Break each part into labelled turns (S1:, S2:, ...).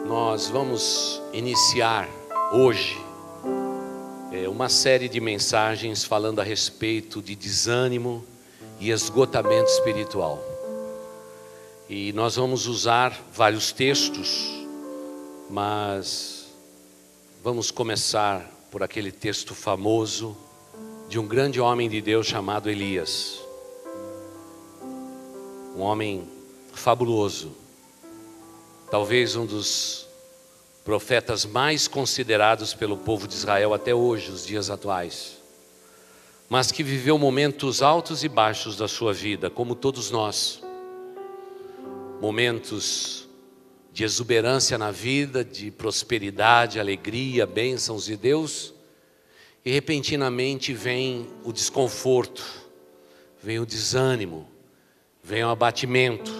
S1: Nós vamos iniciar hoje uma série de mensagens falando a respeito de desânimo e esgotamento espiritual. E nós vamos usar vários textos, mas vamos começar por aquele texto famoso de um grande homem de Deus chamado Elias. Um homem fabuloso, talvez um dos profetas mais considerados pelo povo de Israel até hoje, os dias atuais, mas que viveu momentos altos e baixos da sua vida, como todos nós. Momentos de exuberância na vida, de prosperidade, alegria, bênçãos de Deus, e repentinamente vem o desconforto, vem o desânimo, vem o abatimento.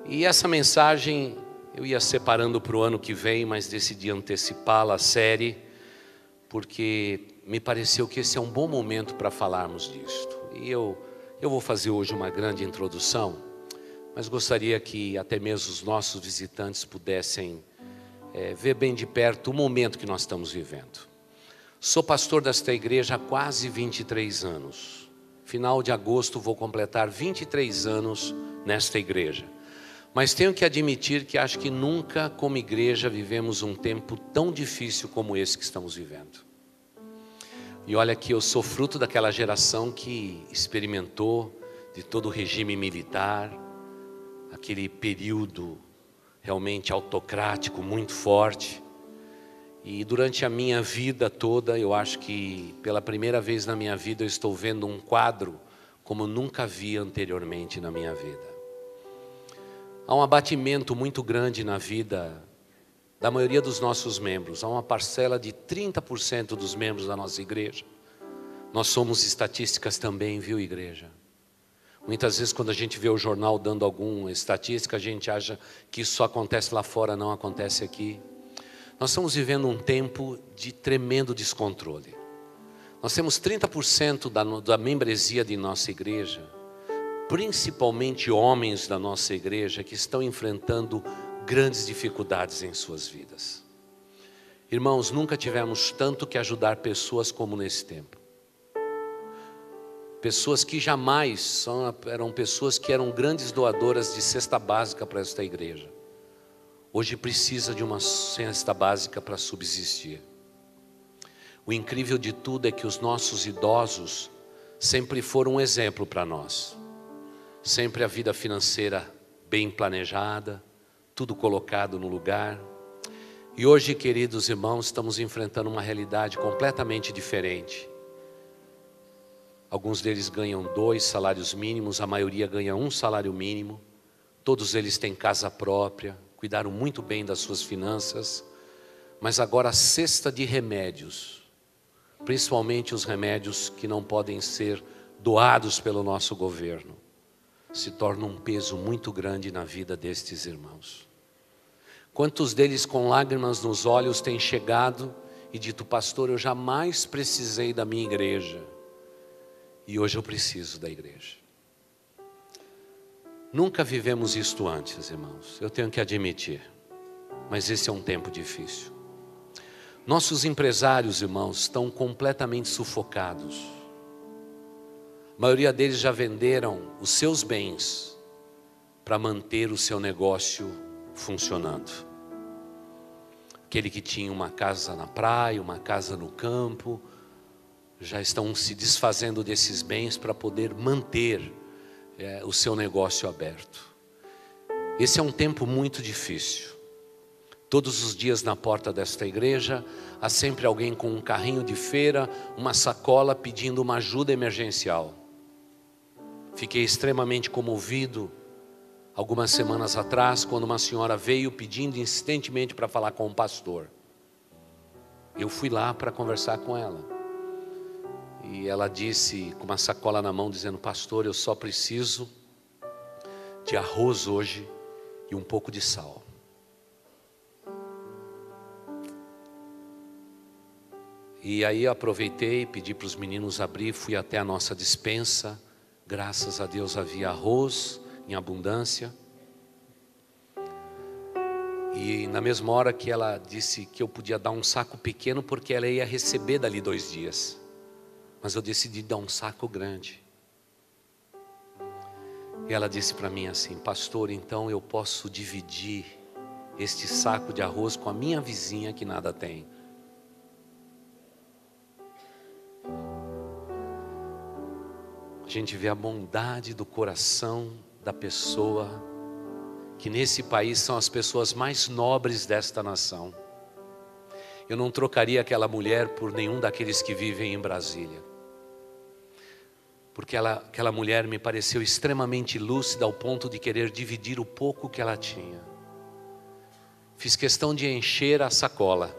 S1: E essa mensagem eu ia separando para o ano que vem, mas decidi antecipá-la, a série, porque me pareceu que esse é um bom momento para falarmos disto. E eu vou fazer hoje uma grande introdução, mas gostaria que até mesmo os nossos visitantes pudessem ver bem de perto o momento que nós estamos vivendo. Sou pastor desta igreja há quase 23 anos. Final de agosto vou completar 23 anos nesta igreja. Mas tenho que admitir que acho que nunca como igreja vivemos um tempo tão difícil como esse que estamos vivendo. E olha que eu sou fruto daquela geração que experimentou de todo o regime militar, aquele período realmente autocrático muito forte. E durante a minha vida toda, eu acho que pela primeira vez na minha vida eu estou vendo um quadro como nunca vi anteriormente na minha vida. Há um abatimento muito grande na vida da maioria dos nossos membros. Há uma parcela de 30% dos membros da nossa igreja. Nós somos estatísticas também, viu, igreja? Muitas vezes quando a gente vê o jornal dando alguma estatística, a gente acha que isso só acontece lá fora, não acontece aqui. Nós estamos vivendo um tempo de tremendo descontrole. Nós temos 30% da membresia de nossa igreja, principalmente homens da nossa igreja, que estão enfrentando grandes dificuldades em suas vidas. Irmãos, nunca tivemos tanto que ajudar pessoas como nesse tempo. Pessoas que jamais eram pessoas que eram grandes doadoras de cesta básica para esta igreja. Hoje precisa de uma cesta básica para subsistir. O incrível de tudo é que os nossos idosos sempre foram um exemplo para nós. Sempre a vida financeira bem planejada, tudo colocado no lugar. E hoje, queridos irmãos, estamos enfrentando uma realidade completamente diferente. Alguns deles ganham 2 salários mínimos, a maioria ganha 1 salário mínimo. Todos eles têm casa própria, cuidaram muito bem das suas finanças. Mas agora a cesta de remédios, principalmente os remédios que não podem ser doados pelo nosso governo, se torna um peso muito grande na vida destes irmãos. Quantos deles com lágrimas nos olhos têm chegado e dito: pastor, eu jamais precisei da minha igreja e hoje eu preciso da igreja. Nunca vivemos isto antes, irmãos, eu tenho que admitir, mas esse é um tempo difícil. Nossos empresários, irmãos, estão completamente sufocados. A maioria deles já venderam os seus bens para manter o seu negócio funcionando. Aquele que tinha uma casa na praia, uma casa no campo, já estão se desfazendo desses bens para poder manter o seu negócio aberto. Esse é um tempo muito difícil. Todos os dias na porta desta igreja há sempre alguém com um carrinho de feira, uma sacola pedindo uma ajuda emergencial. Fiquei extremamente comovido algumas semanas atrás, quando uma senhora veio pedindo insistentemente para falar com um pastor. Eu fui lá para conversar com ela. E ela disse, com uma sacola na mão, dizendo: pastor, eu só preciso de arroz hoje e um pouco de sal. E aí eu aproveitei, pedi para os meninos abrir, fui até a nossa despensa. Graças a Deus havia arroz em abundância. E na mesma hora que ela disse que eu podia dar um saco pequeno, porque ela ia receber dali 2 dias. Mas eu decidi dar um saco grande. E ela disse para mim assim: pastor, então eu posso dividir este saco de arroz com a minha vizinha que nada tem. A gente vê a bondade do coração da pessoa, que nesse país são as pessoas mais nobres desta nação. Eu não trocaria aquela mulher por nenhum daqueles que vivem em Brasília. Porque aquela mulher me pareceu extremamente lúcida ao ponto de querer dividir o pouco que ela tinha. Fiz questão de encher a sacola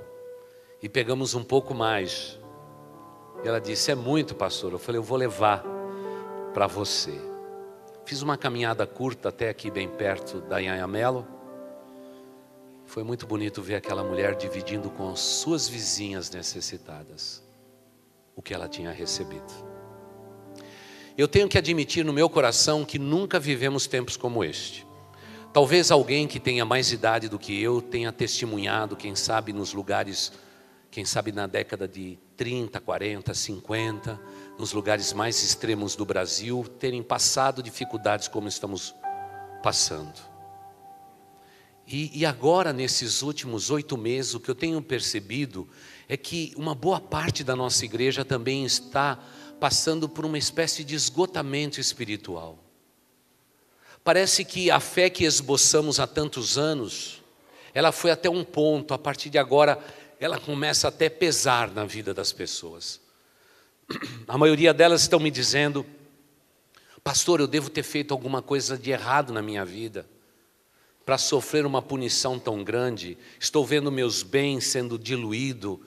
S1: e pegamos um pouco mais. E ela disse: é muito, pastor. Eu falei: eu vou levar para você. Fiz uma caminhada curta até aqui bem perto da Anhangamelo. Foi muito bonito ver aquela mulher dividindo com as suas vizinhas necessitadas o que ela tinha recebido. Eu tenho que admitir no meu coração que nunca vivemos tempos como este. Talvez alguém que tenha mais idade do que eu tenha testemunhado, quem sabe nos lugares, quem sabe na década de 30, 40, 50, nos lugares mais extremos do Brasil, terem passado dificuldades como estamos passando. E agora, nesses últimos 8 meses, o que eu tenho percebido é que uma boa parte da nossa igreja também está passando por uma espécie de esgotamento espiritual. Parece que a fé que esboçamos há tantos anos, ela foi até um ponto, a partir de agora, ela começa até a pesar na vida das pessoas. A maioria delas estão me dizendo: pastor, eu devo ter feito alguma coisa de errado na minha vida para sofrer uma punição tão grande. Estou vendo meus bens sendo diluídos,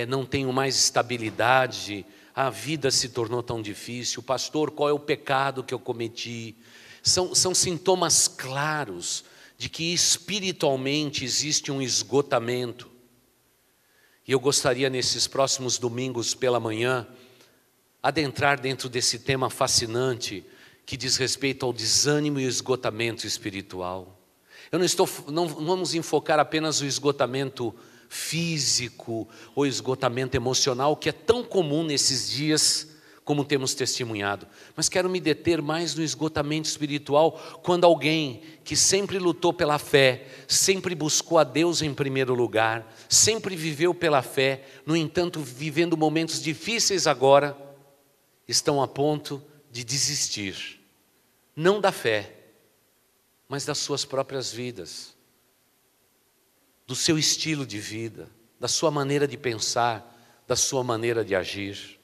S1: não tenho mais estabilidade, a vida se tornou tão difícil. Pastor, qual é o pecado que eu cometi? São sintomas claros de que espiritualmente existe um esgotamento. E eu gostaria nesses próximos domingos pela manhã adentrar dentro desse tema fascinante que diz respeito ao desânimo e esgotamento espiritual. Não vamos enfocar apenas o esgotamento físico ou esgotamento emocional, que é tão comum nesses dias, como temos testemunhado. Mas quero me deter mais no esgotamento espiritual, quando alguém que sempre lutou pela fé, sempre buscou a Deus em primeiro lugar, sempre viveu pela fé, no entanto, vivendo momentos difíceis agora, estão a ponto de desistir, não da fé, mas das suas próprias vidas, do seu estilo de vida, da sua maneira de pensar, da sua maneira de agir.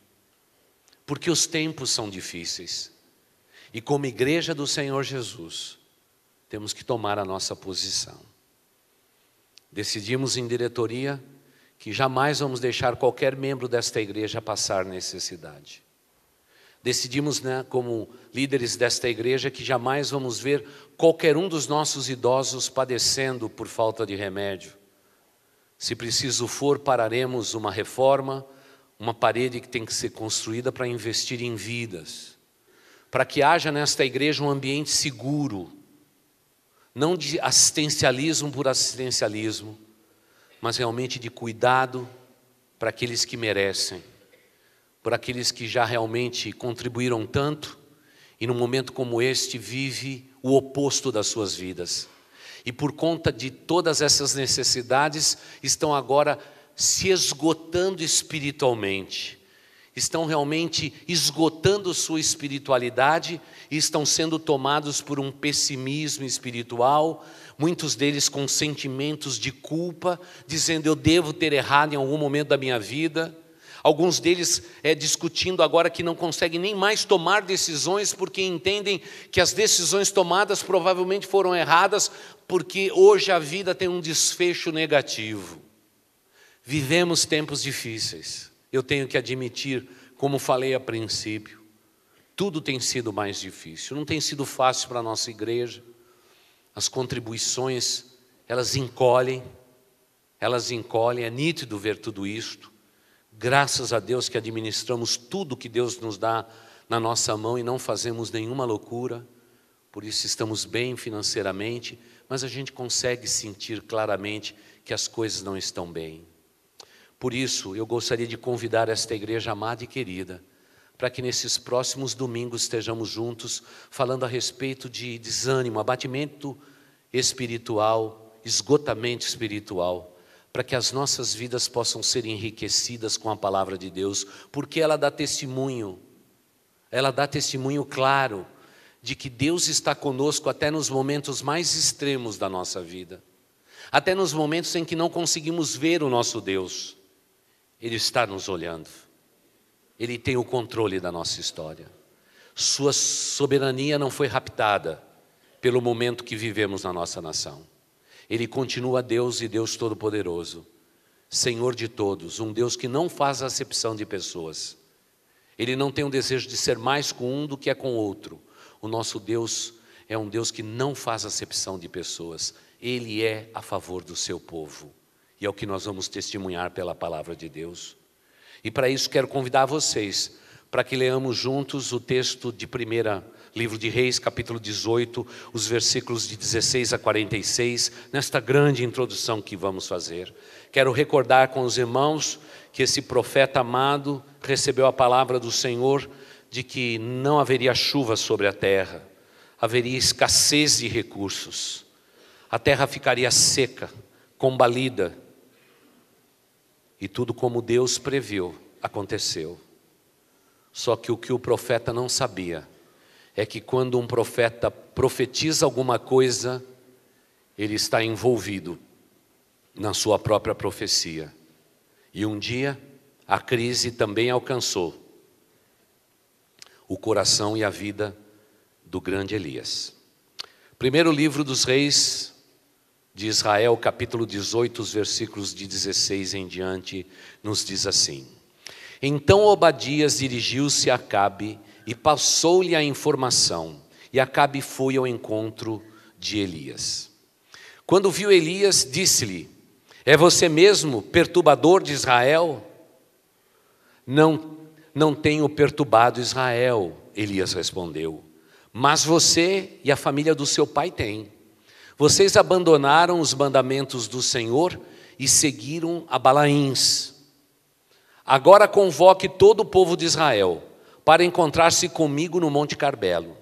S1: Porque os tempos são difíceis. E como igreja do Senhor Jesus, temos que tomar a nossa posição. Decidimos em diretoria que jamais vamos deixar qualquer membro desta igreja passar necessidade. Decidimos, como líderes desta igreja, que jamais vamos ver qualquer um dos nossos idosos padecendo por falta de remédio. Se preciso for, pararemos uma reforma, uma parede que tem que ser construída para investir em vidas, para que haja nesta igreja um ambiente seguro, não de assistencialismo por assistencialismo, mas realmente de cuidado para aqueles que merecem, por aqueles que já realmente contribuíram tanto e num momento como este vive o oposto das suas vidas. E por conta de todas essas necessidades, estão agora se esgotando espiritualmente. Estão realmente esgotando sua espiritualidade e estão sendo tomados por um pessimismo espiritual, muitos deles com sentimentos de culpa, dizendo: eu devo ter errado em algum momento da minha vida. Alguns deles discutindo agora que não conseguem nem mais tomar decisões, porque entendem que as decisões tomadas provavelmente foram erradas, porque hoje a vida tem um desfecho negativo. Vivemos tempos difíceis. Eu tenho que admitir, como falei a princípio, tudo tem sido mais difícil. Não tem sido fácil para a nossa igreja. As contribuições, elas encolhem, é nítido ver tudo isto. Graças a Deus que administramos tudo que Deus nos dá na nossa mão e não fazemos nenhuma loucura. Por isso estamos bem financeiramente, mas a gente consegue sentir claramente que as coisas não estão bem. Por isso, eu gostaria de convidar esta igreja amada e querida, para que nesses próximos domingos estejamos juntos, falando a respeito de desânimo, abatimento espiritual, esgotamento espiritual, para que as nossas vidas possam ser enriquecidas com a palavra de Deus, porque ela dá testemunho claro, de que Deus está conosco até nos momentos mais extremos da nossa vida, até nos momentos em que não conseguimos ver o nosso Deus. Ele está nos olhando, Ele tem o controle da nossa história. Sua soberania não foi raptada pelo momento que vivemos na nossa nação. Ele continua Deus e Deus Todo-Poderoso, Senhor de todos, um Deus que não faz acepção de pessoas. Ele não tem o desejo de ser mais com um do que é com o outro. O nosso Deus é um Deus que não faz acepção de pessoas. Ele é a favor do seu povo. E é o que nós vamos testemunhar pela palavra de Deus. E para isso quero convidar vocês para que leamos juntos o texto de 1º livro de Reis, capítulo 18, os versículos de 16 a 46, nesta grande introdução que vamos fazer. Quero recordar com os irmãos que esse profeta amado recebeu a palavra do Senhor de que não haveria chuva sobre a terra, haveria escassez de recursos, a terra ficaria seca, combalida, e tudo como Deus previu, aconteceu. Só que o profeta não sabia é que quando um profeta profetiza alguma coisa, ele está envolvido na sua própria profecia. E um dia a crise também alcançou o coração e a vida do grande Elias. Primeiro livro dos Reis de Israel, capítulo 18, os versículos de 16 em diante, nos diz assim: Então Obadias dirigiu-se a Acabe e passou-lhe a informação, e Acabe foi ao encontro de Elias. Quando viu Elias, disse-lhe: É você mesmo, perturbador de Israel? Não tenho perturbado Israel, Elias respondeu, mas você e a família do seu pai têm. Vocês abandonaram os mandamentos do Senhor e seguiram a Balaíns. Agora convoque todo o povo de Israel para encontrar-se comigo no Monte Carmelo.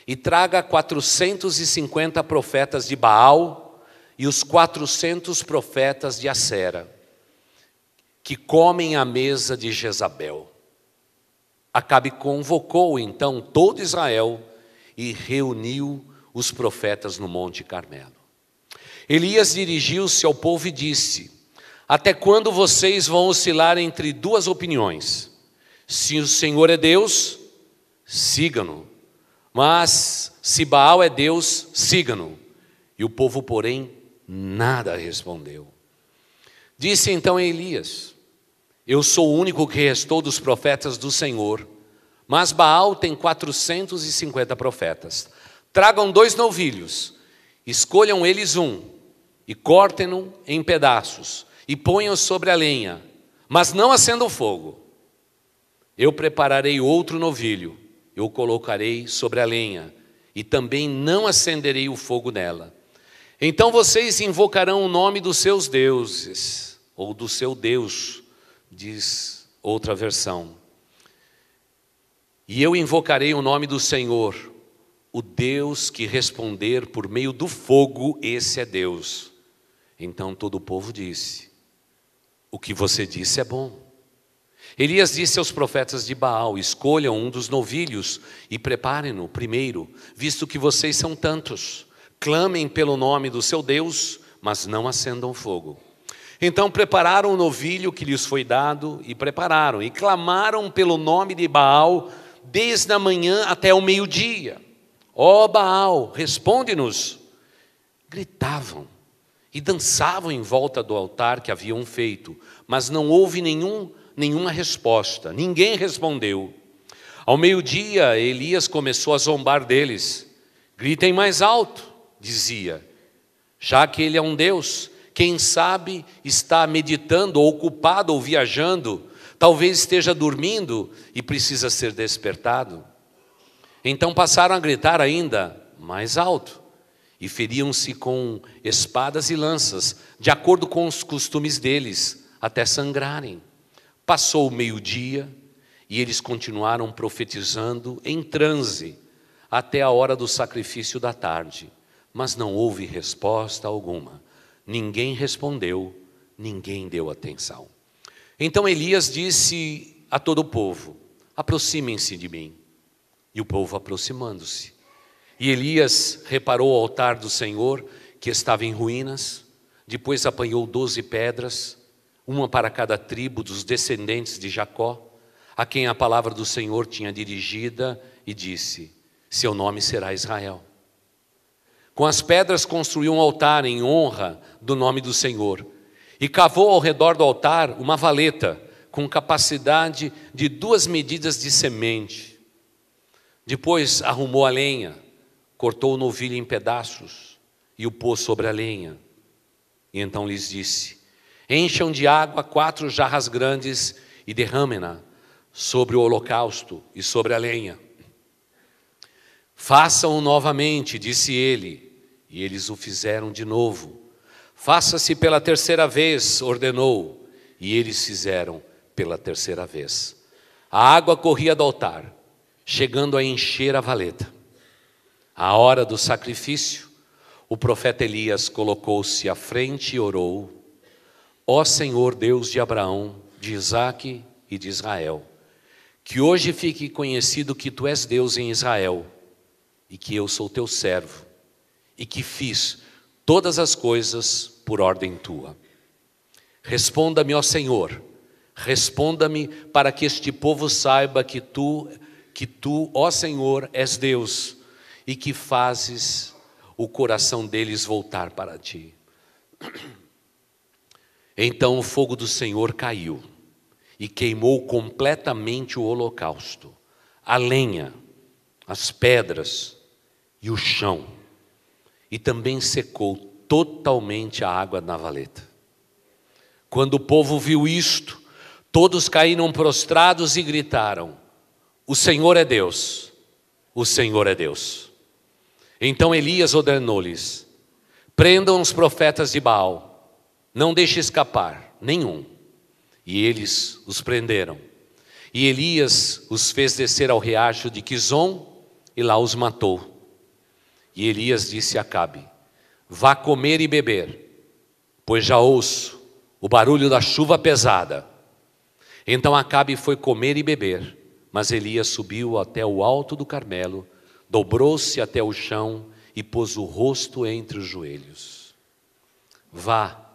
S1: E traga 450 profetas de Baal e os 400 profetas de Acera, que comem à mesa de Jezabel. Acabe convocou então todo Israel e reuniu os profetas no Monte Carmelo. Elias dirigiu-se ao povo e disse: Até quando vocês vão oscilar entre duas opiniões? Se o Senhor é Deus, sigam-no. Mas se Baal é Deus, sigam-no. E o povo, porém, nada respondeu. Disse então Elias: Eu sou o único que restou dos profetas do Senhor, mas Baal tem 450 profetas. Tragam 2 novilhos, escolham eles um, e cortem-no em pedaços, e ponham sobre a lenha, mas não acendam fogo. Eu prepararei outro novilho, eu o colocarei sobre a lenha, e também não acenderei o fogo nela. Então vocês invocarão o nome dos seus deuses, ou do seu Deus, diz outra versão. E eu invocarei o nome do Senhor, o Deus que responder por meio do fogo, esse é Deus. Então todo o povo disse: O que você disse é bom. Elias disse aos profetas de Baal: Escolham um dos novilhos e preparem-no primeiro, visto que vocês são tantos. Clamem pelo nome do seu Deus, mas não acendam fogo. Então prepararam o novilho que lhes foi dado, e prepararam, e clamaram pelo nome de Baal, desde a manhã até o meio-dia. Ó Baal, responde-nos. Gritavam e dançavam em volta do altar que haviam feito, mas não houve nenhuma resposta, ninguém respondeu. Ao meio-dia, Elias começou a zombar deles. Gritem mais alto, dizia, já que ele é um Deus, quem sabe está meditando, ou ocupado, ou viajando, talvez esteja dormindo e precisa ser despertado. Então passaram a gritar ainda mais alto, e feriam-se com espadas e lanças, de acordo com os costumes deles, até sangrarem. Passou o meio-dia e eles continuaram profetizando em transe até a hora do sacrifício da tarde, mas não houve resposta alguma. Ninguém respondeu, ninguém deu atenção. Então Elias disse a todo o povo: aproximem-se de mim. E o povo aproximando-se. E Elias reparou o altar do Senhor, que estava em ruínas. Depois apanhou 12 pedras, uma para cada tribo dos descendentes de Jacó, a quem a palavra do Senhor tinha dirigida, e disse: seu nome será Israel. Com as pedras construiu um altar em honra do nome do Senhor, e cavou ao redor do altar uma valeta, com capacidade de 2 medidas de semente. Depois arrumou a lenha, cortou o novilho em pedaços e o pôs sobre a lenha. E então lhes disse: encham de água 4 jarras grandes e derramem-na sobre o holocausto e sobre a lenha. Façam-o novamente, disse ele, e eles o fizeram de novo. Faça-se pela 3ª vez, ordenou, e eles fizeram pela 3ª vez. A água corria do altar, chegando a encher a valeta. À hora do sacrifício, o profeta Elias colocou-se à frente e orou: ó Senhor Deus de Abraão, de Isaque e de Israel, que hoje fique conhecido que tu és Deus em Israel, e que eu sou teu servo, e que fiz todas as coisas por ordem tua. Responda-me, ó Senhor, responda-me, para que este povo saiba que tu, ó Senhor, és Deus, e que fazes o coração deles voltar para ti. Então o fogo do Senhor caiu e queimou completamente o holocausto, a lenha, as pedras e o chão, e também secou totalmente a água na valeta. Quando o povo viu isto, todos caíram prostrados e gritaram: o Senhor é Deus, o Senhor é Deus. Então Elias ordenou-lhes: prendam os profetas de Baal, não deixe escapar nenhum. E eles os prenderam. E Elias os fez descer ao riacho de Quizon e lá os matou. E Elias disse a Acabe: vá comer e beber, pois já ouço o barulho da chuva pesada. Então Acabe foi comer e beber, mas Elias subiu até o alto do Carmelo, dobrou-se até o chão e pôs o rosto entre os joelhos. Vá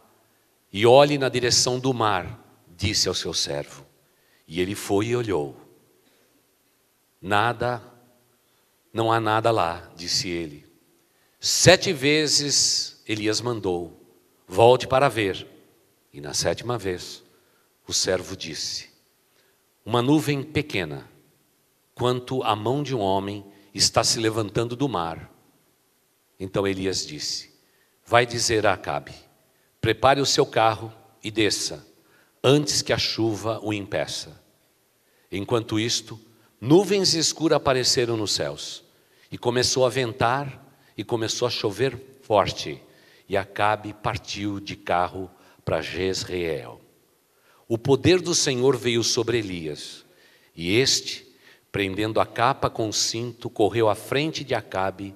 S1: e olhe na direção do mar, disse ao seu servo. E ele foi e olhou. Nada, não há nada lá, disse ele. 7 vezes Elias mandou: volte para ver. E na 7ª vez, o servo disse: uma nuvem pequena, quanto a mão de um homem, está se levantando do mar. Então Elias disse: vai dizer a Acabe: prepare o seu carro e desça, antes que a chuva o impeça. Enquanto isto, nuvens escuras apareceram nos céus, e começou a ventar, e começou a chover forte, e Acabe partiu de carro para Jezreel. O poder do Senhor veio sobre Elias, e este, prendendo a capa com o cinto, correu à frente de Acabe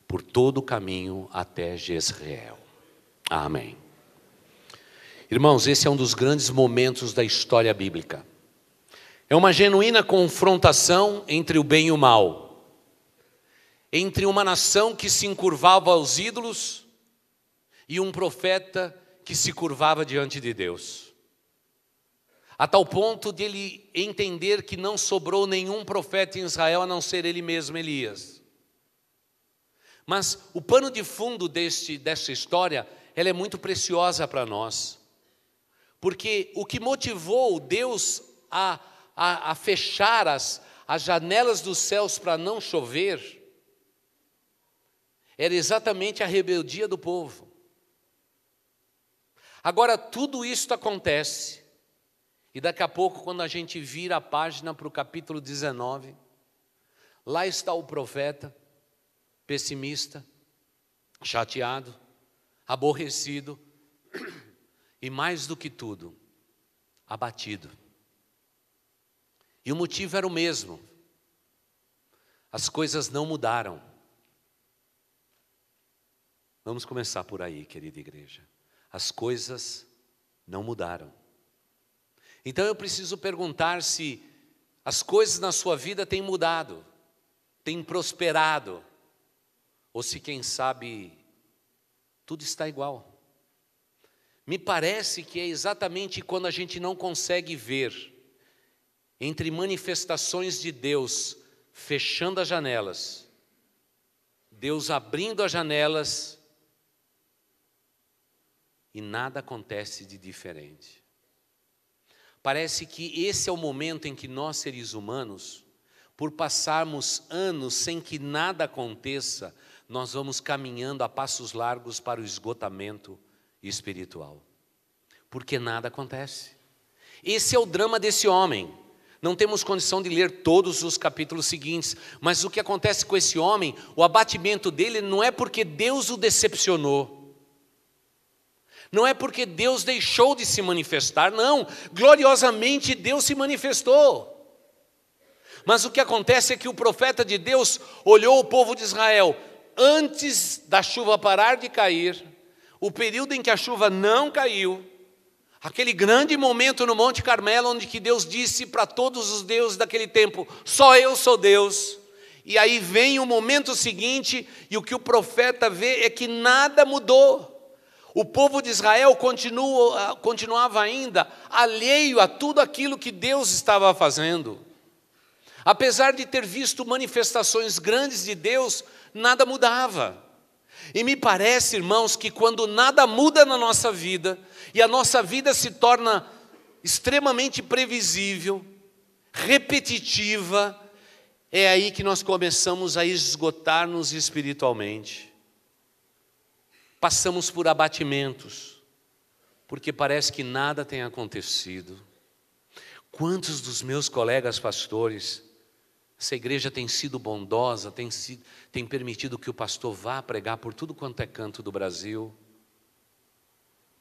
S1: por todo o caminho até Jezreel. Amém. Irmãos, esse é um dos grandes momentos da história bíblica. É uma genuína confrontação entre o bem e o mal, entre uma nação que se encurvava aos ídolos e um profeta que se curvava diante de Deus. A tal ponto de ele entender que não sobrou nenhum profeta em Israel a não ser ele mesmo, Elias. Mas o pano de fundo dessa história, ela é muito preciosa para nós. Porque o que motivou Deus a fechar as janelas dos céus para não chover, era exatamente a rebeldia do povo. Agora tudo isso acontece, e daqui a pouco, quando a gente vira a página para o capítulo 19, lá está o profeta pessimista, chateado, aborrecido e, mais do que tudo, abatido. E o motivo era o mesmo. As coisas não mudaram. Vamos começar por aí, querida igreja. As coisas não mudaram. Então eu preciso perguntar se as coisas na sua vida têm mudado, têm prosperado, ou se, quem sabe, tudo está igual. Me parece que é exatamente quando a gente não consegue ver, entre manifestações de Deus fechando as janelas, Deus abrindo as janelas, e nada acontece de diferente. Parece que esse é o momento em que nós, seres humanos, por passarmos anos sem que nada aconteça, nós vamos caminhando a passos largos para o esgotamento espiritual. Porque nada acontece. Esse é o drama desse homem. Não temos condição de ler todos os capítulos seguintes, mas o que acontece com esse homem, o abatimento dele não é porque Deus o decepcionou. Não é porque Deus deixou de se manifestar, não. Gloriosamente Deus se manifestou. Mas o que acontece é que o profeta de Deus olhou o povo de Israel antes da chuva parar de cair, o período em que a chuva não caiu, aquele grande momento no Monte Carmelo, onde que Deus disse para todos os deuses daquele tempo, só eu sou Deus. E aí vem o momento seguinte, e o que o profeta vê é que nada mudou. O povo de Israel continuava ainda alheio a tudo aquilo que Deus estava fazendo. Apesar de ter visto manifestações grandes de Deus, nada mudava. E me parece, irmãos, que quando nada muda na nossa vida, e a nossa vida se torna extremamente previsível, repetitiva, é aí que nós começamos a esgotar-nos espiritualmente. Passamos por abatimentos, porque parece que nada tem acontecido. Quantos dos meus colegas pastores, essa igreja tem sido bondosa, tem permitido que o pastor vá pregar por tudo quanto é canto do Brasil.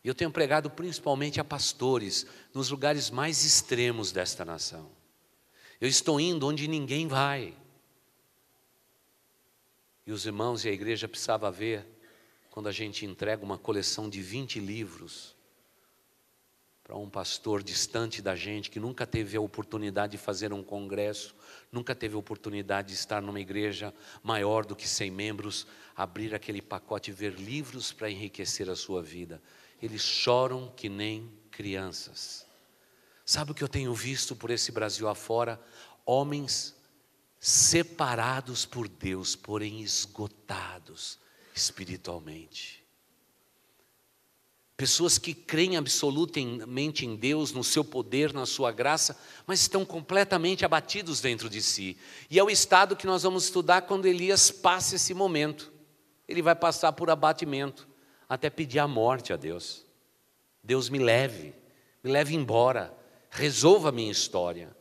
S1: E eu tenho pregado principalmente a pastores, nos lugares mais extremos desta nação. Eu estou indo onde ninguém vai. E os irmãos e a igreja precisavam ver, quando a gente entrega uma coleção de 20 livros para um pastor distante da gente, que nunca teve a oportunidade de fazer um congresso, nunca teve a oportunidade de estar numa igreja maior do que 100 membros, abrir aquele pacote e ver livros para enriquecer a sua vida. Eles choram que nem crianças. Sabe o que eu tenho visto por esse Brasil afora? Homens separados por Deus, porém esgotados espiritualmente. Pessoas que creem absolutamente em Deus, no seu poder, na sua graça, mas estão completamente abatidos dentro de si. E é o estado que nós vamos estudar quando Elias passa esse momento. Ele vai passar por abatimento, até pedir a morte a Deus. Deus me leve embora, resolva a minha história.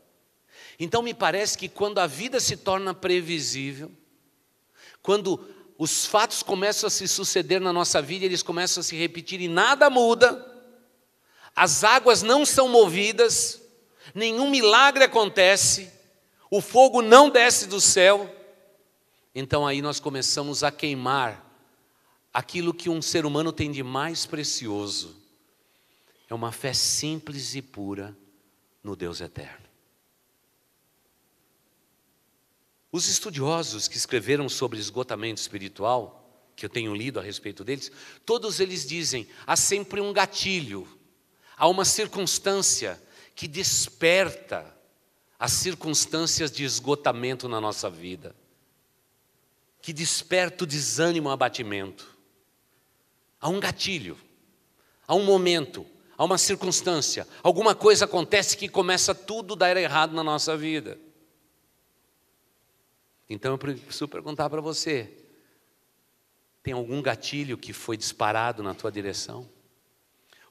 S1: Então me parece que quando a vida se torna previsível, quando os fatos começam a se suceder na nossa vida, eles começam a se repetir e nada muda, as águas não são movidas, nenhum milagre acontece, o fogo não desce do céu, então aí nós começamos a queimar aquilo que um ser humano tem de mais precioso, é uma fé simples e pura no Deus eterno. Os estudiosos que escreveram sobre esgotamento espiritual, que eu tenho lido a respeito deles, todos eles dizem, há sempre um gatilho, há uma circunstância que desperta as circunstâncias de esgotamento na nossa vida, que desperta o desânimo, o abatimento. Há um gatilho, há um momento, há uma circunstância, alguma coisa acontece que começa tudo a dar errado na nossa vida. Então eu preciso perguntar para você, tem algum gatilho que foi disparado na tua direção?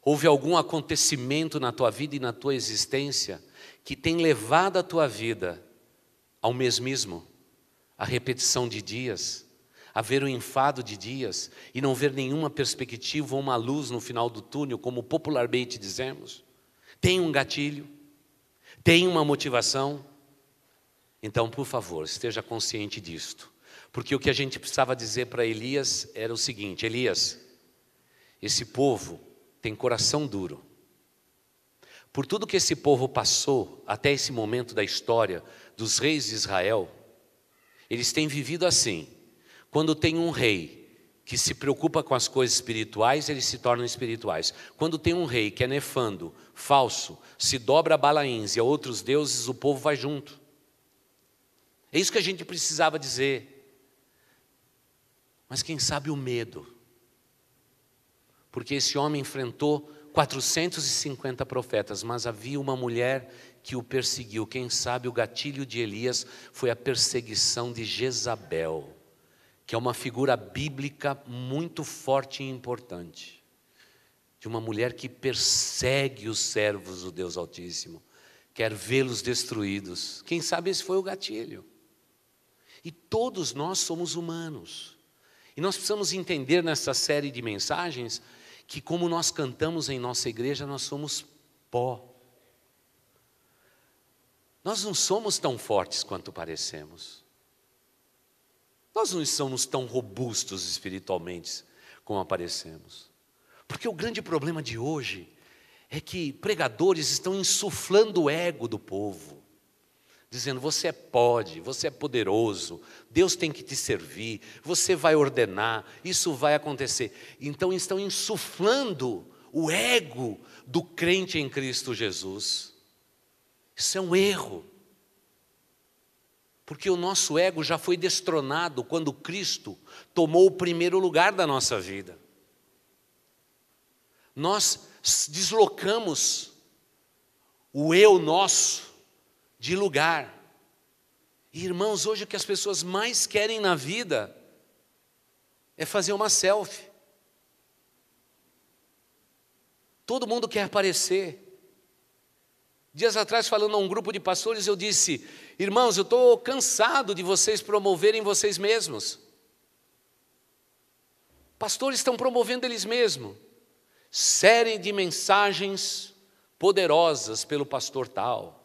S1: Houve algum acontecimento na tua vida e na tua existência que tem levado a tua vida ao mesmismo, à repetição de dias, a ver o enfado de dias e não ver nenhuma perspectiva ou uma luz no final do túnel, como popularmente dizemos? Tem um gatilho? Tem uma motivação? Então, por favor, esteja consciente disto. Porque o que a gente precisava dizer para Elias era o seguinte: Elias, esse povo tem coração duro. Por tudo que esse povo passou até esse momento da história dos reis de Israel, eles têm vivido assim. Quando tem um rei que se preocupa com as coisas espirituais, eles se tornam espirituais. Quando tem um rei que é nefando, falso, se dobra a Balaíns e a outros deuses, o povo vai junto. É isso que a gente precisava dizer. Mas quem sabe o medo? Porque esse homem enfrentou 450 profetas, mas havia uma mulher que o perseguiu. Quem sabe o gatilho de Elias foi a perseguição de Jezabel, que é uma figura bíblica muito forte e importante, de uma mulher que persegue os servos do Deus Altíssimo, quer vê-los destruídos. Quem sabe esse foi o gatilho. E todos nós somos humanos. E nós precisamos entender nessa série de mensagens que, como nós cantamos em nossa igreja, nós somos pó. Nós não somos tão fortes quanto parecemos. Nós não somos tão robustos espiritualmente como aparecemos. Porque o grande problema de hoje é que pregadores estão insuflando o ego do povo, dizendo: você pode, você é poderoso, Deus tem que te servir, você vai ordenar, isso vai acontecer. Então estão insuflando o ego do crente em Cristo Jesus. Isso é um erro. Porque o nosso ego já foi destronado quando Cristo tomou o primeiro lugar da nossa vida. Nós deslocamos o eu nosso de lugar. E, irmãos, hoje o que as pessoas mais querem na vida é fazer uma selfie. Todo mundo quer aparecer. Dias atrás, falando a um grupo de pastores, eu disse: irmãos, eu estou cansado de vocês promoverem vocês mesmos. Pastores estão promovendo eles mesmos. Série de mensagens poderosas pelo pastor tal.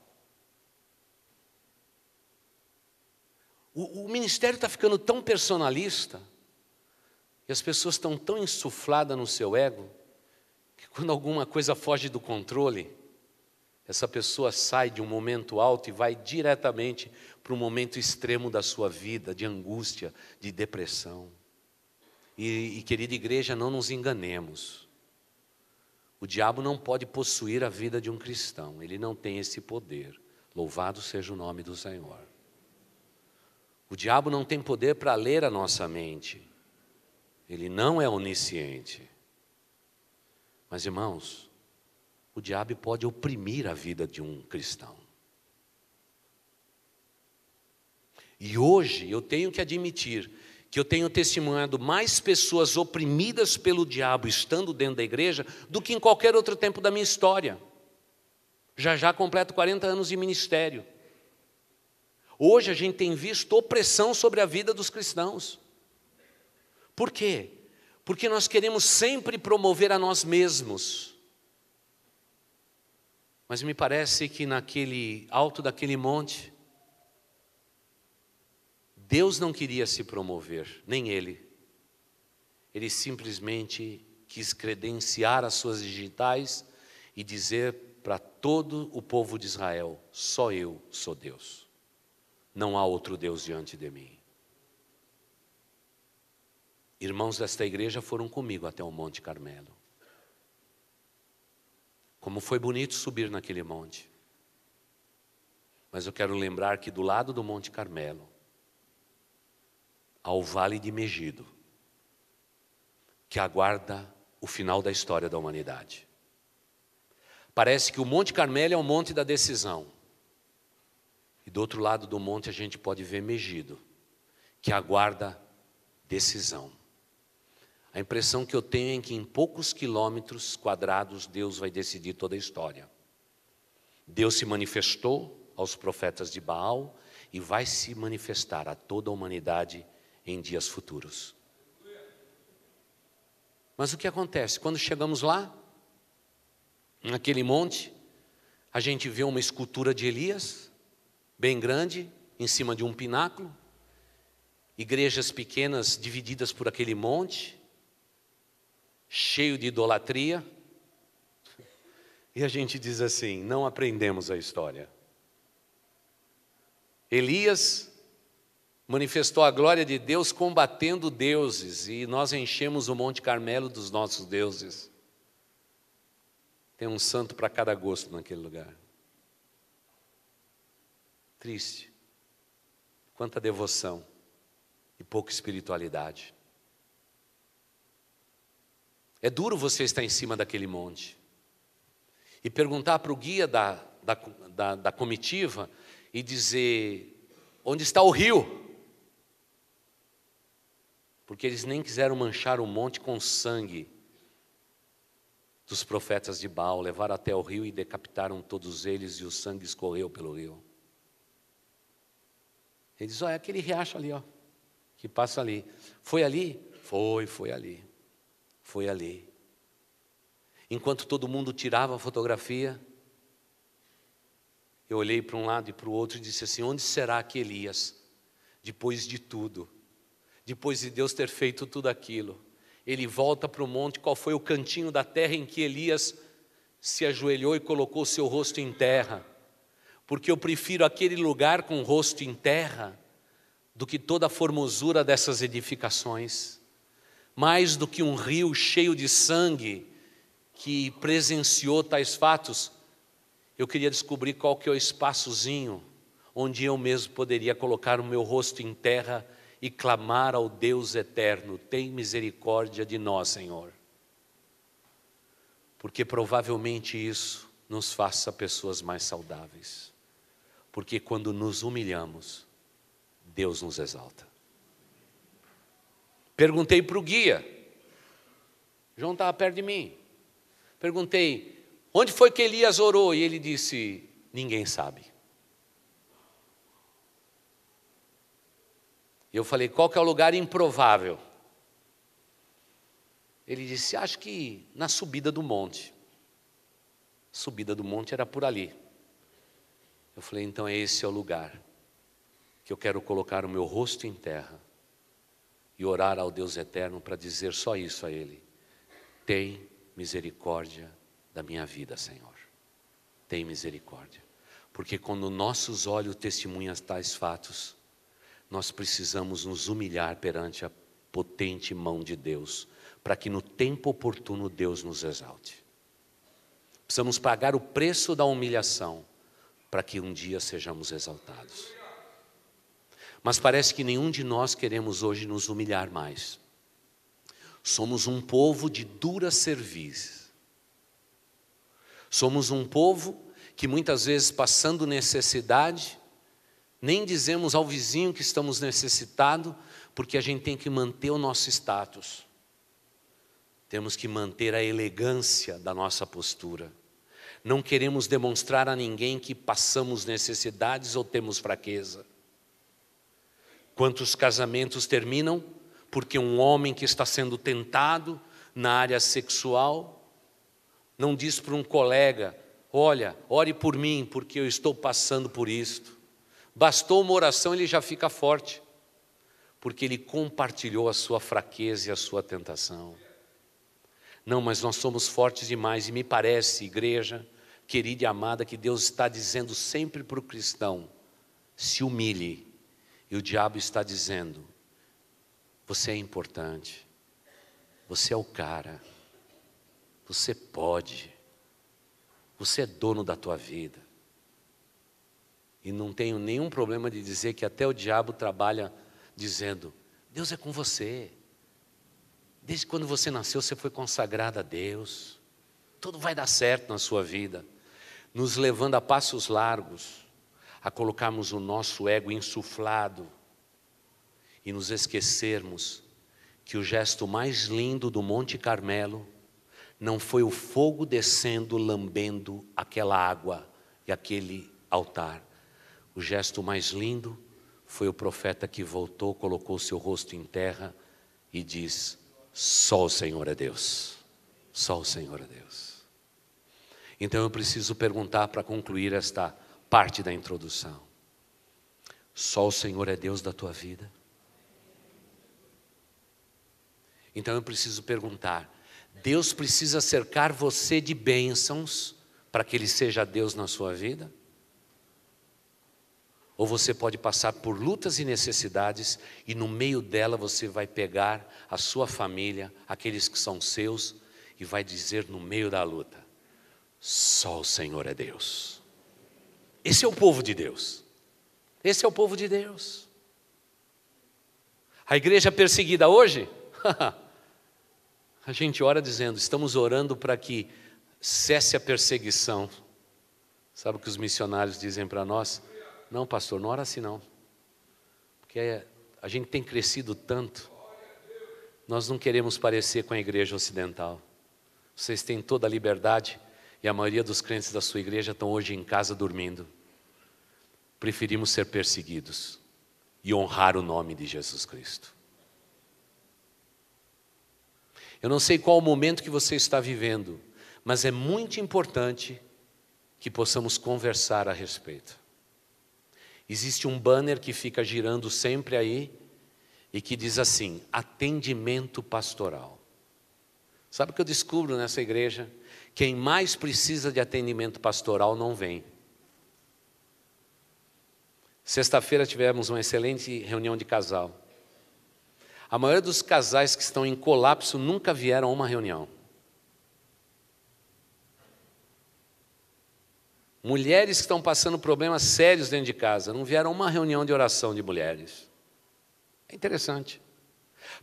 S1: O ministério está ficando tão personalista, e as pessoas estão tão insufladas no seu ego, que quando alguma coisa foge do controle, essa pessoa sai de um momento alto e vai diretamente para um momento extremo da sua vida, de angústia, de depressão. E querida igreja, não nos enganemos. O diabo não pode possuir a vida de um cristão, ele não tem esse poder. Louvado seja o nome do Senhor. O diabo não tem poder para ler a nossa mente. Ele não é onisciente. Mas, irmãos, o diabo pode oprimir a vida de um cristão. E hoje eu tenho que admitir que eu tenho testemunhado mais pessoas oprimidas pelo diabo estando dentro da igreja do que em qualquer outro tempo da minha história. Já completo 40 anos de ministério. Hoje a gente tem visto opressão sobre a vida dos cristãos. Por quê? Porque nós queremos sempre promover a nós mesmos. Mas me parece que naquele alto daquele monte, Deus não queria se promover, nem Ele. Ele simplesmente quis credenciar as suas digitais e dizer para todo o povo de Israel: só eu sou Deus. Não há outro Deus diante de mim. Irmãos desta igreja foram comigo até o Monte Carmelo. Como foi bonito subir naquele monte. Mas eu quero lembrar que do lado do Monte Carmelo, há o Vale de Megido, que aguarda o final da história da humanidade. Parece que o Monte Carmelo é o monte da decisão. E do outro lado do monte a gente pode ver Megido, que aguarda decisão. A impressão que eu tenho é que em poucos quilômetros quadrados Deus vai decidir toda a história. Deus se manifestou aos profetas de Baal e vai se manifestar a toda a humanidade em dias futuros. Mas o que acontece? Quando chegamos lá, naquele monte, a gente vê uma escultura de Elias, bem grande, em cima de um pináculo, igrejas pequenas divididas por aquele monte, cheio de idolatria, e a gente diz assim, não aprendemos a história. Elias manifestou a glória de Deus combatendo deuses, e nós enchemos o Monte Carmelo dos nossos deuses. Tem um santo para cada gosto naquele lugar. Triste. Quanta devoção e pouca espiritualidade. É duro você estar em cima daquele monte e perguntar para o guia da comitiva e dizer, onde está o rio? Porque eles nem quiseram manchar o monte com sangue dos profetas de Baal, levaram até o rio e decapitaram todos eles e o sangue escorreu pelo rio. Ele diz, é aquele riacho ali, que passa ali. Foi ali? Foi ali. Foi ali. Enquanto todo mundo tirava a fotografia, eu olhei para um lado e para o outro e disse assim, onde será que Elias, depois de tudo, depois de Deus ter feito tudo aquilo, ele volta para o monte, qual foi o cantinho da terra em que Elias se ajoelhou e colocou o seu rosto em terra? Porque eu prefiro aquele lugar com o rosto em terra do que toda a formosura dessas edificações. Mais do que um rio cheio de sangue que presenciou tais fatos, eu queria descobrir qual que é o espaçozinho onde eu mesmo poderia colocar o meu rosto em terra e clamar ao Deus eterno, tem misericórdia de nós, Senhor. Porque provavelmente isso nos faça pessoas mais saudáveis. Porque quando nos humilhamos, Deus nos exalta. Perguntei para o guia, João estava perto de mim. Perguntei, onde foi que Elias orou? E ele disse, ninguém sabe. E eu falei, qual que é o lugar improvável? Ele disse, acho que na subida do monte. A subida do monte era por ali. Eu falei, então esse é o lugar que eu quero colocar o meu rosto em terra e orar ao Deus eterno para dizer só isso a Ele. Tem misericórdia da minha vida, Senhor. Tem misericórdia. Porque quando nossos olhos testemunham tais fatos, nós precisamos nos humilhar perante a potente mão de Deus, para que no tempo oportuno Deus nos exalte. Precisamos pagar o preço da humilhação, para que um dia sejamos exaltados. Mas parece que nenhum de nós queremos hoje nos humilhar mais. Somos um povo de dura cerviz. Somos um povo que muitas vezes, passando necessidade, nem dizemos ao vizinho que estamos necessitados, porque a gente tem que manter o nosso status. Temos que manter a elegância da nossa postura. Não queremos demonstrar a ninguém que passamos necessidades ou temos fraqueza. Quantos casamentos terminam porque um homem que está sendo tentado na área sexual não diz para um colega, olha, ore por mim porque eu estou passando por isto. Bastou uma oração, ele já fica forte, porque ele compartilhou a sua fraqueza e a sua tentação. Não, mas nós somos fortes demais, e me parece, igreja querida e amada, que Deus está dizendo sempre para o cristão, se humilhe, e o diabo está dizendo, você é importante, você é o cara, você pode, você é dono da tua vida. E não tenho nenhum problema de dizer que até o diabo trabalha dizendo, Deus é com você. Desde quando você nasceu, você foi consagrado a Deus. Tudo vai dar certo na sua vida. Nos levando a passos largos, a colocarmos o nosso ego insuflado e nos esquecermos que o gesto mais lindo do Monte Carmelo não foi o fogo descendo, lambendo aquela água e aquele altar. O gesto mais lindo foi o profeta que voltou, colocou o seu rosto em terra e diz: só o Senhor é Deus. Só o Senhor é Deus. Então eu preciso perguntar para concluir esta parte da introdução. Só o Senhor é Deus da tua vida? Então eu preciso perguntar: Deus precisa cercar você de bênçãos para que Ele seja Deus na sua vida? Ou você pode passar por lutas e necessidades e no meio dela você vai pegar a sua família, aqueles que são seus, e vai dizer no meio da luta: só o Senhor é Deus. Esse é o povo de Deus. Esse é o povo de Deus. A igreja perseguida hoje, a gente ora dizendo: estamos orando para que cesse a perseguição. Sabe o que os missionários dizem para nós? Não, pastor, não ora assim não. Porque a gente tem crescido tanto. Nós não queremos parecer com a igreja ocidental. Vocês têm toda a liberdade e a maioria dos crentes da sua igreja estão hoje em casa dormindo. Preferimos ser perseguidos e honrar o nome de Jesus Cristo. Eu não sei qual o momento que você está vivendo, mas é muito importante que possamos conversar a respeito. Existe um banner que fica girando sempre aí e que diz assim: atendimento pastoral. Sabe o que eu descubro nessa igreja? Quem mais precisa de atendimento pastoral não vem. Sexta-feira tivemos uma excelente reunião de casal. A maioria dos casais que estão em colapso nunca vieram a uma reunião. Mulheres que estão passando problemas sérios dentro de casa não vieram a uma reunião de oração de mulheres. É interessante.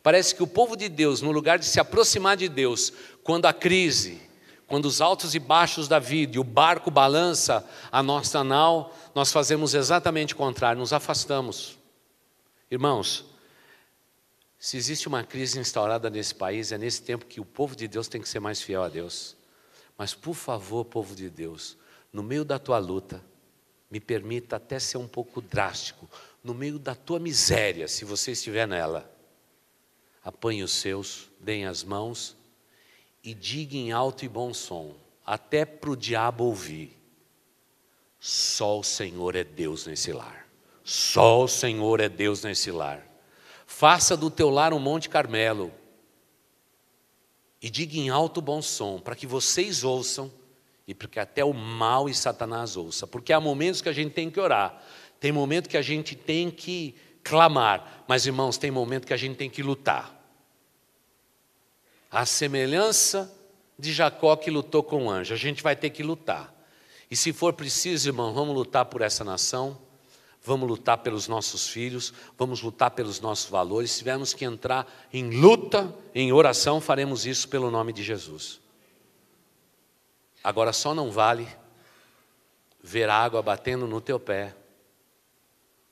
S1: Parece que o povo de Deus, no lugar de se aproximar de Deus, quando a crise, quando os altos e baixos da vida e o barco balança a nossa nau, nós fazemos exatamente o contrário, nos afastamos. Irmãos, se existe uma crise instaurada nesse país, é nesse tempo que o povo de Deus tem que ser mais fiel a Deus. Mas por favor, povo de Deus, no meio da tua luta, me permita até ser um pouco drástico, no meio da tua miséria, se você estiver nela, apanhe os seus, deem as mãos e diga em alto e bom som, até para o diabo ouvir: só o Senhor é Deus nesse lar. Só o Senhor é Deus nesse lar. Faça do teu lar um Monte Carmelo e diga em alto e bom som, para que vocês ouçam e para que até o mal e Satanás ouça. Porque há momentos que a gente tem que orar, tem momento que a gente tem que clamar, mas irmãos, tem momento que a gente tem que lutar. A semelhança de Jacó que lutou com o anjo, a gente vai ter que lutar. E se for preciso, irmão, vamos lutar por essa nação, vamos lutar pelos nossos filhos, vamos lutar pelos nossos valores. Se tivermos que entrar em luta, em oração, faremos isso pelo nome de Jesus. Agora só não vale ver a água batendo no teu pé,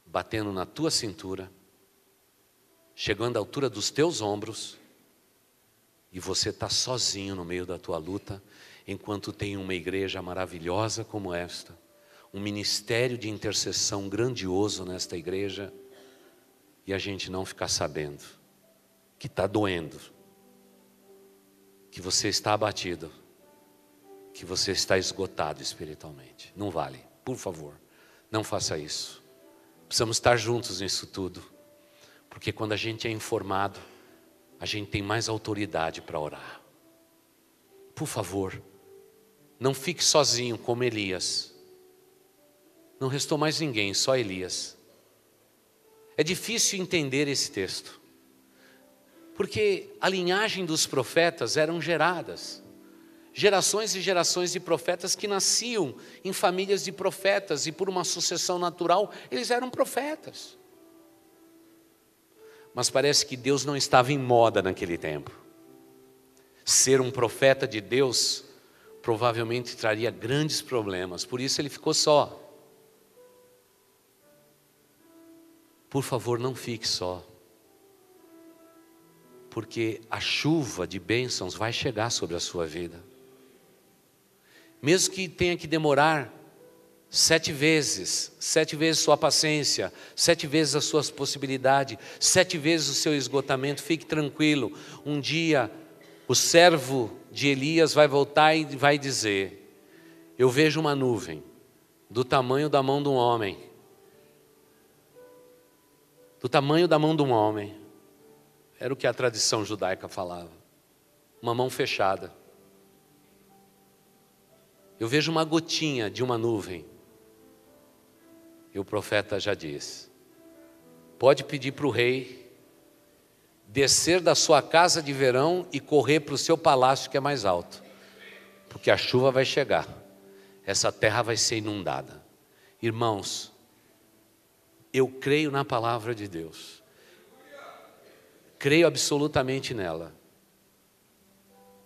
S1: batendo na tua cintura, chegando à altura dos teus ombros, e você está sozinho no meio da tua luta, enquanto tem uma igreja maravilhosa como esta, um ministério de intercessão grandioso nesta igreja, e a gente não ficar sabendo que está doendo, que você está abatido, que você está esgotado espiritualmente. Não vale, por favor, não faça isso. Precisamos estar juntos nisso tudo, porque quando a gente é informado, a gente tem mais autoridade para orar. Por favor, não fique sozinho como Elias. Não restou mais ninguém, só Elias. É difícil entender esse texto, porque a linhagem dos profetas eram geradas. Gerações e gerações de profetas que nasciam em famílias de profetas, e por uma sucessão natural, eles eram profetas. Mas parece que Deus não estava em moda naquele tempo. Ser um profeta de Deus provavelmente traria grandes problemas, por isso ele ficou só. Por favor, não fique só, porque a chuva de bênçãos vai chegar sobre a sua vida. Mesmo que tenha que demorar 7 vezes sua paciência, 7 vezes as suas possibilidades, 7 vezes o seu esgotamento. Fique tranquilo, um dia o servo de Elias vai voltar e vai dizer: eu vejo uma nuvem do tamanho da mão de um homem, do tamanho da mão de um homem. Era o que a tradição judaica falava, uma mão fechada. Eu vejo uma gotinha de uma nuvem. E o profeta já diz: pode pedir para o rei descer da sua casa de verão e correr para o seu palácio que é mais alto, porque a chuva vai chegar, essa terra vai ser inundada. Irmãos, eu creio na palavra de Deus, creio absolutamente nela.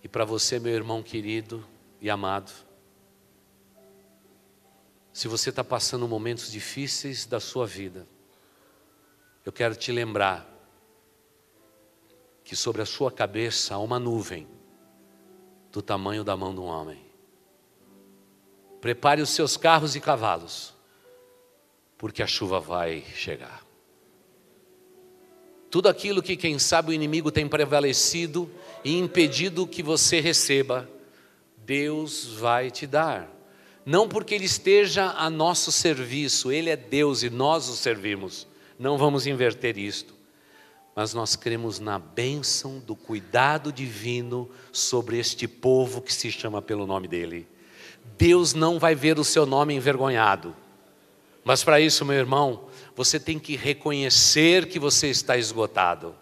S1: E para você, meu irmão querido e amado, se você está passando momentos difíceis da sua vida, eu quero te lembrar que sobre a sua cabeça há uma nuvem do tamanho da mão de um homem. Prepare os seus carros e cavalos, porque a chuva vai chegar. Tudo aquilo que, quem sabe, o inimigo tem prevalecido e impedido que você receba, Deus vai te dar. Não porque Ele esteja a nosso serviço, Ele é Deus e nós o servimos. Não vamos inverter isto. Mas nós cremos na bênção do cuidado divino sobre este povo que se chama pelo nome dEle. Deus não vai ver o seu nome envergonhado. Mas para isso, meu irmão, você tem que reconhecer que você está esgotado.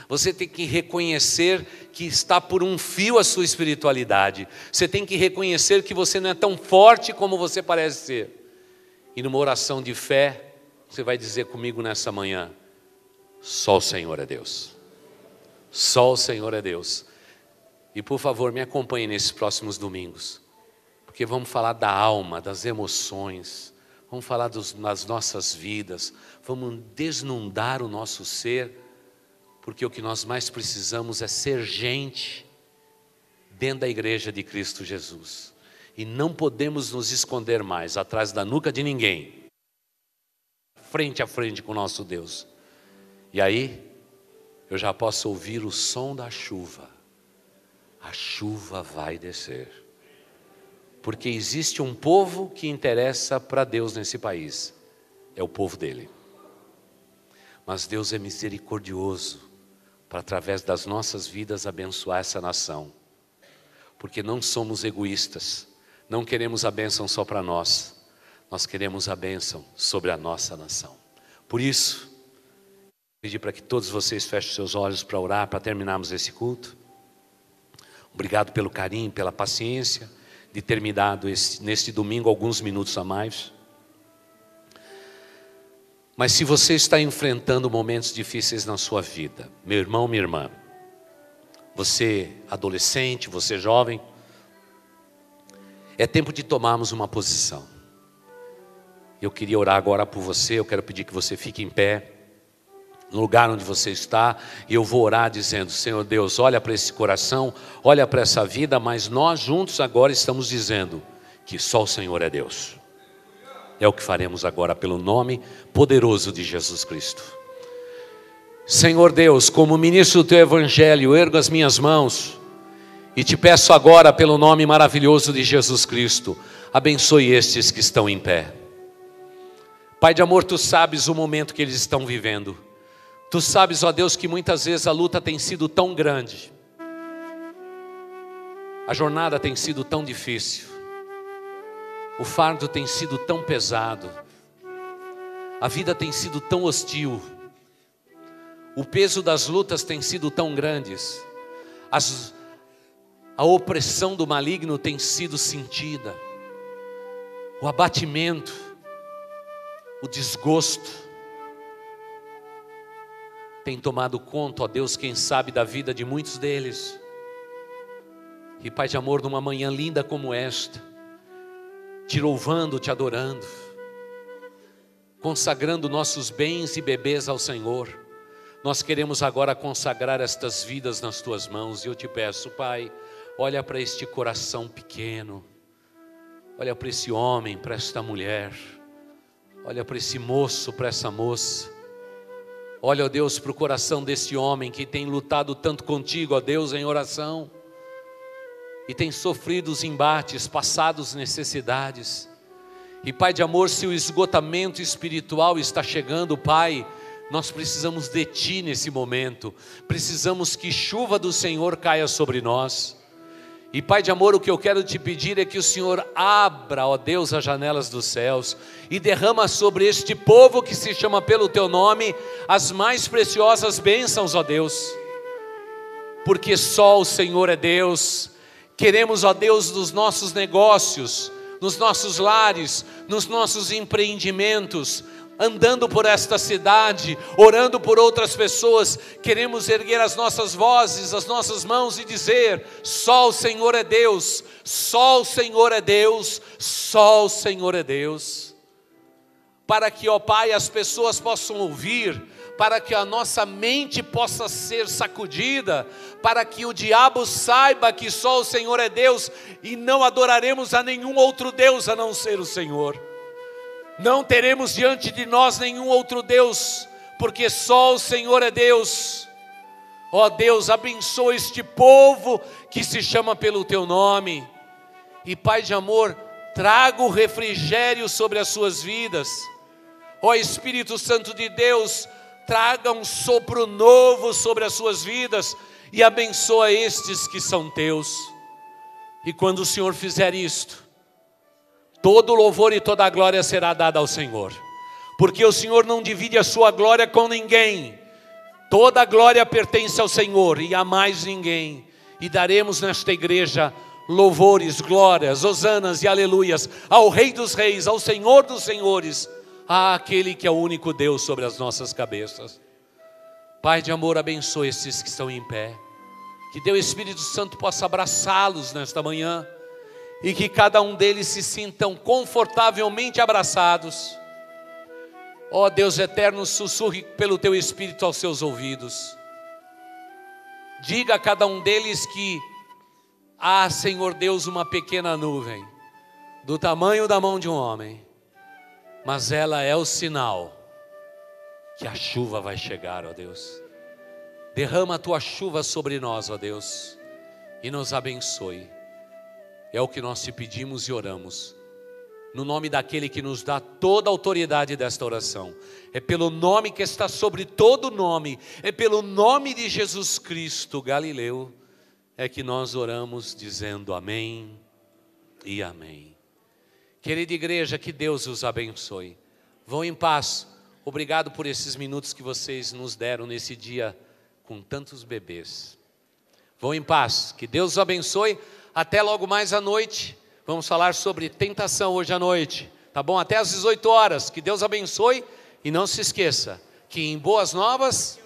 S1: Você tem que reconhecer que está por um fio a sua espiritualidade. Você tem que reconhecer que você não é tão forte como você parece ser. E numa oração de fé, você vai dizer comigo nessa manhã: só o Senhor é Deus. Só o Senhor é Deus. E por favor, me acompanhe nesses próximos domingos, porque vamos falar da alma, das emoções, vamos falar das nossas vidas, vamos desnudar o nosso ser. Porque o que nós mais precisamos é ser gente dentro da igreja de Cristo Jesus. E não podemos nos esconder mais atrás da nuca de ninguém. Frente a frente com o nosso Deus. E aí, eu já posso ouvir o som da chuva. A chuva vai descer. Porque existe um povo que interessa para Deus nesse país. É o povo dele. Mas Deus é misericordioso para, através das nossas vidas, abençoar essa nação. Porque não somos egoístas, não queremos a bênção só para nós, nós queremos a bênção sobre a nossa nação. Por isso, eu pedi para que todos vocês fechem seus olhos para orar, para terminarmos esse culto. Obrigado pelo carinho, pela paciência de ter me dado neste domingo alguns minutos a mais. Mas se você está enfrentando momentos difíceis na sua vida, meu irmão, minha irmã, você adolescente, você jovem, é tempo de tomarmos uma posição. Eu queria orar agora por você, eu quero pedir que você fique em pé, no lugar onde você está, e eu vou orar dizendo: Senhor Deus, olha para esse coração, olha para essa vida, mas nós juntos agora estamos dizendo que só o Senhor é Deus. É o que faremos agora pelo nome poderoso de Jesus Cristo. Senhor Deus, como ministro do Teu Evangelho, eu ergo as minhas mãos e te peço agora pelo nome maravilhoso de Jesus Cristo, abençoe estes que estão em pé. Pai de amor, Tu sabes o momento que eles estão vivendo. Tu sabes, ó Deus, que muitas vezes a luta tem sido tão grande, a jornada tem sido tão difícil. O fardo tem sido tão pesado, a vida tem sido tão hostil, o peso das lutas tem sido tão grandes, a opressão do maligno tem sido sentida, o abatimento, o desgosto tem tomado conta, ó Deus, quem sabe da vida de muitos deles. E Pai de amor, numa manhã linda como esta, te louvando, te adorando, consagrando nossos bens e bebês ao Senhor, nós queremos agora consagrar estas vidas nas Tuas mãos. E eu te peço, Pai, olha para este coração pequeno, Olha para esse homem, para esta mulher. Olha para esse moço, para essa moça. Olha, ó Deus, para o coração desse homem que tem lutado tanto contigo, ó Deus, em oração. E tem sofrido os embates, passado as necessidades. E Pai de amor, se o esgotamento espiritual está chegando, Pai, nós precisamos de Ti nesse momento. Precisamos que chuva do Senhor caia sobre nós. E Pai de amor, o que eu quero te pedir é que o Senhor abra, ó Deus, as janelas dos céus e derrama sobre este povo que se chama pelo Teu nome as mais preciosas bênçãos, ó Deus. Porque só o Senhor é Deus. Queremos, ó Deus, nos nossos negócios, nos nossos lares, nos nossos empreendimentos, andando por esta cidade, orando por outras pessoas, queremos erguer as nossas vozes, as nossas mãos e dizer: só o Senhor é Deus, só o Senhor é Deus, só o Senhor é Deus. Para que, ó Pai, as pessoas possam ouvir, para que a nossa mente possa ser sacudida, para que o diabo saiba que só o Senhor é Deus e não adoraremos a nenhum outro Deus a não ser o Senhor. Não teremos diante de nós nenhum outro Deus, porque só o Senhor é Deus. Ó Deus, abençoa este povo que se chama pelo Teu nome. E Pai de amor, traga o refrigério sobre as suas vidas. Ó Espírito Santo de Deus, traga um sopro novo sobre as suas vidas e abençoa estes que são Teus. E quando o Senhor fizer isto, todo o louvor e toda a glória será dada ao Senhor, porque o Senhor não divide a sua glória com ninguém. Toda a glória pertence ao Senhor e a mais ninguém. E daremos nesta igreja louvores, glórias, hosanas e aleluias ao Rei dos Reis, ao Senhor dos Senhores, àquele que é o único Deus sobre as nossas cabeças. Pai de amor, abençoe esses que estão em pé, que Teu Espírito Santo possa abraçá-los nesta manhã, e que cada um deles se sintam confortavelmente abraçados. Ó Deus eterno, sussurre pelo Teu Espírito aos seus ouvidos. Diga a cada um deles que há, Senhor Deus, uma pequena nuvem, do tamanho da mão de um homem, mas ela é o sinal que a chuva vai chegar, ó Deus. Derrama a Tua chuva sobre nós, ó Deus, e nos abençoe. É o que nós te pedimos e oramos, no nome daquele que nos dá toda a autoridade desta oração. É pelo nome que está sobre todo nome, é pelo nome de Jesus Cristo Galileu, é que nós oramos dizendo amém e amém. Querida igreja, que Deus os abençoe. Vão em paz. Obrigado por esses minutos que vocês nos deram nesse dia com tantos bebês. Vão em paz, que Deus os abençoe. Até logo mais à noite, vamos falar sobre tentação hoje à noite, tá bom? Até às 18 horas, que Deus abençoe e não se esqueça, que em Boas Novas,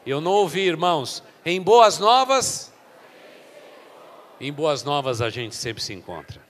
S1: eu não ouvi, irmãos, em Boas Novas a gente sempre se encontra.